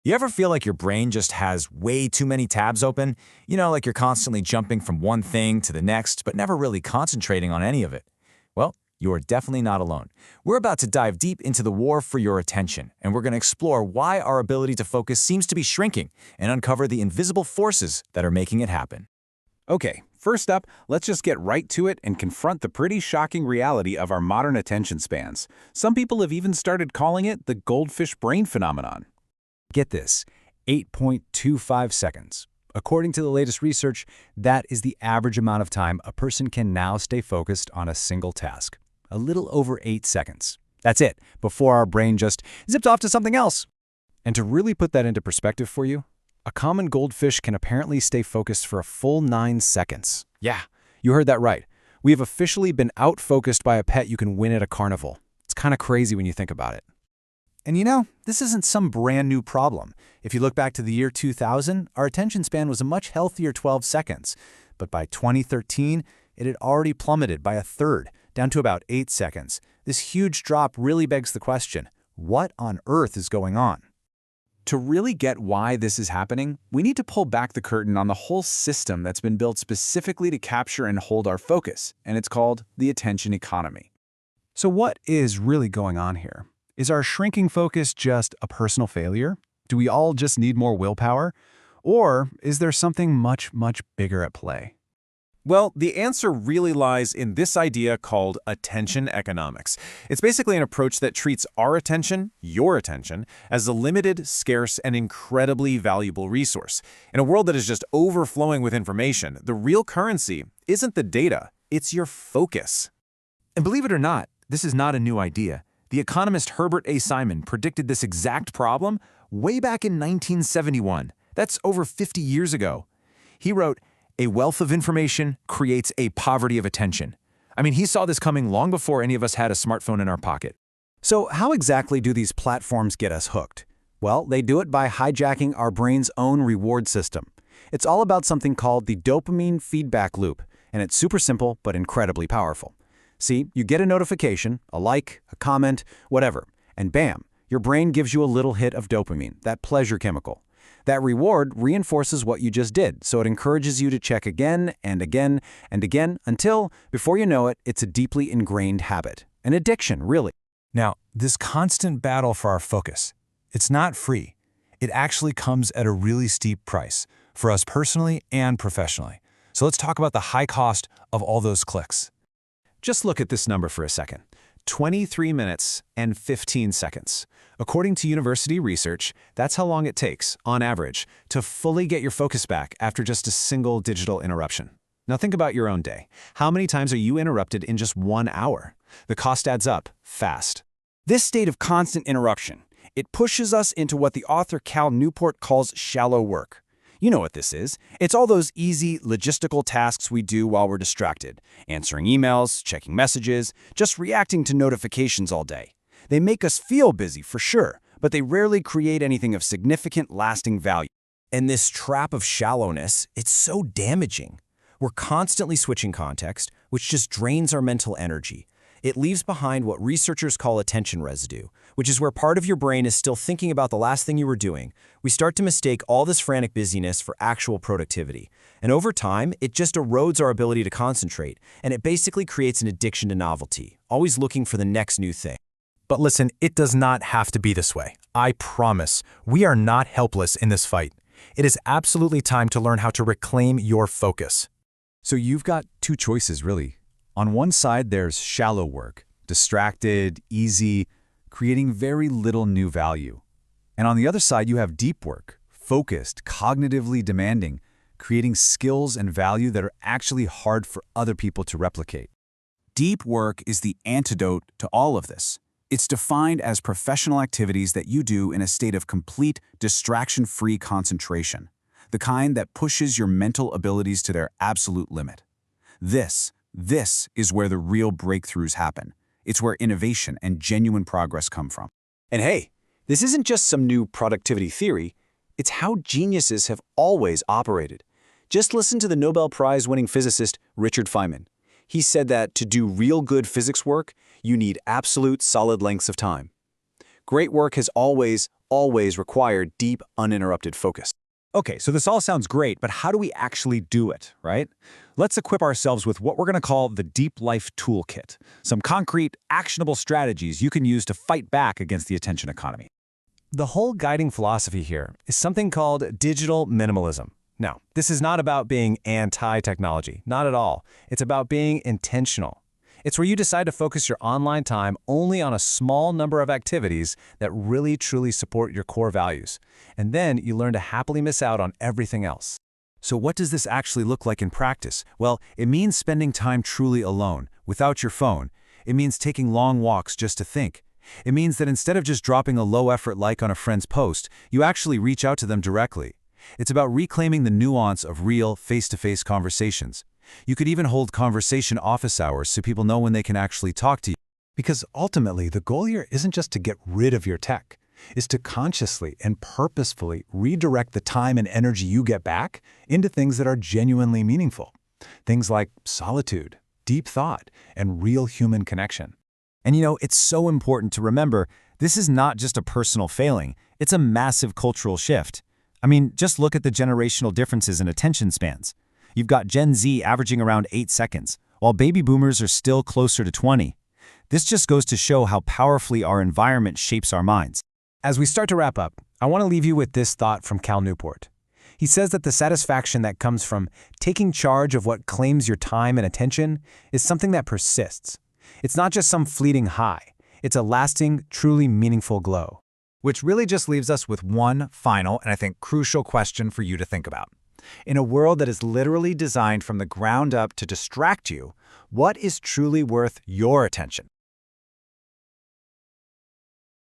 You ever feel like your brain just has way too many tabs open? Like you're constantly jumping from one thing to the next, but never really concentrating on any of it. Well, you are definitely not alone. We're about to dive deep into the war for your attention, and we're going to explore why our ability to focus seems to be shrinking and uncover the invisible forces that are making it happen. Okay, first up, let's just get right to it and confront the pretty shocking reality of our modern attention spans. Some people have even started calling it the goldfish brain phenomenon. Get this, 8.25 seconds. According to the latest research, that is the average amount of time a person can now stay focused on a single task. A little over 8 seconds. That's it, before our brain just zips off to something else. And to really put that into perspective for you, a common goldfish can apparently stay focused for a full 9 seconds. Yeah, you heard that right. We have officially been out-focused by a pet you can win at a carnival. It's kind of crazy when you think about it. And this isn't some brand new problem. If you look back to the year 2000, our attention span was a much healthier 12 seconds. But by 2013, it had already plummeted by a third, down to about 8 seconds. This huge drop really begs the question, what on earth is going on? To really get why this is happening, we need to pull back the curtain on the whole system that's been built specifically to capture and hold our focus, and it's called the attention economy. So what is really going on here? Is our shrinking focus just a personal failure? Do we all just need more willpower? Or is there something much, much bigger at play? Well, the answer really lies in this idea called attention economics. It's basically an approach that treats our attention, your attention, as a limited, scarce, and incredibly valuable resource. In a world that is just overflowing with information, the real currency isn't the data, it's your focus. And believe it or not, this is not a new idea. The economist Herbert A. Simon predicted this exact problem way back in 1971. That's over 50 years ago. He wrote, "A wealth of information creates a poverty of attention." He saw this coming long before any of us had a smartphone in our pocket. So how exactly do these platforms get us hooked? Well, they do it by hijacking our brain's own reward system. It's all about something called the dopamine feedback loop, and it's super simple but incredibly powerful. See, you get a notification, a like, a comment, whatever, and bam, your brain gives you a little hit of dopamine, that pleasure chemical. That reward reinforces what you just did, so it encourages you to check again and again and again until, before you know it, it's a deeply ingrained habit. An addiction, really. Now, this constant battle for our focus, it's not free. It actually comes at a really steep price, for us personally and professionally. So let's talk about the high cost of all those clicks. Just look at this number for a second. 23 minutes and 15 seconds. According to university research, that's how long it takes, on average, to fully get your focus back after just a single digital interruption. Now think about your own day. How many times are you interrupted in just 1 hour? The cost adds up fast. This state of constant interruption, it pushes us into what the author Cal Newport calls shallow work. You know what this is. It's all those easy, logistical tasks we do while we're distracted. Answering emails, checking messages, just reacting to notifications all day. They make us feel busy, for sure, but they rarely create anything of significant, lasting value. And this trap of shallowness, it's so damaging. We're constantly switching context, which just drains our mental energy. It leaves behind what researchers call attention residue, which is where part of your brain is still thinking about the last thing you were doing. We start to mistake all this frantic busyness for actual productivity. And over time, it just erodes our ability to concentrate, and it basically creates an addiction to novelty, always looking for the next new thing. But listen, it does not have to be this way. I promise, we are not helpless in this fight. It is absolutely time to learn how to reclaim your focus. So you've got two choices, really. On one side, there's shallow work, distracted, easy, creating very little new value. And on the other side, you have deep work, focused, cognitively demanding, creating skills and value that are actually hard for other people to replicate. Deep work is the antidote to all of this. It's defined as professional activities that you do in a state of complete, distraction-free concentration, the kind that pushes your mental abilities to their absolute limit. This is where the real breakthroughs happen. It's where innovation and genuine progress come from. And hey, this isn't just some new productivity theory. It's how geniuses have always operated. Just listen to the Nobel Prize-winning physicist Richard Feynman. He said that to do real good physics work, you need absolute solid lengths of time. Great work has always required deep, uninterrupted focus. Okay, so this all sounds great, but how do we actually do it, right? Let's equip ourselves with what we're going to call the Deep Life Toolkit, some concrete, actionable strategies you can use to fight back against the attention economy. The whole guiding philosophy here is something called digital minimalism. Now, this is not about being anti-technology, not at all. It's about being intentional. It's where you decide to focus your online time only on a small number of activities that really truly support your core values. And then you learn to happily miss out on everything else. So what does this actually look like in practice? Well, it means spending time truly alone, without your phone. It means taking long walks just to think. It means that instead of just dropping a low-effort like on a friend's post, you actually reach out to them directly. It's about reclaiming the nuance of real, face-to-face conversations. You could even hold conversation office hours so people know when they can actually talk to you. Because ultimately, the goal here isn't just to get rid of your tech. It's to consciously and purposefully redirect the time and energy you get back into things that are genuinely meaningful. Things like solitude, deep thought, and real human connection. And you know, it's so important to remember, this is not just a personal failing, it's a massive cultural shift. I mean, just look at the generational differences in attention spans. You've got Gen Z averaging around 8 seconds, while baby boomers are still closer to 20. This just goes to show how powerfully our environment shapes our minds. As we start to wrap up, I want to leave you with this thought from Cal Newport. He says that the satisfaction that comes from taking charge of what claims your time and attention is something that persists. It's not just some fleeting high. It's a lasting, truly meaningful glow. Which really just leaves us with one final and I think crucial question for you to think about. In a world that is literally designed from the ground up to distract you, what is truly worth your attention?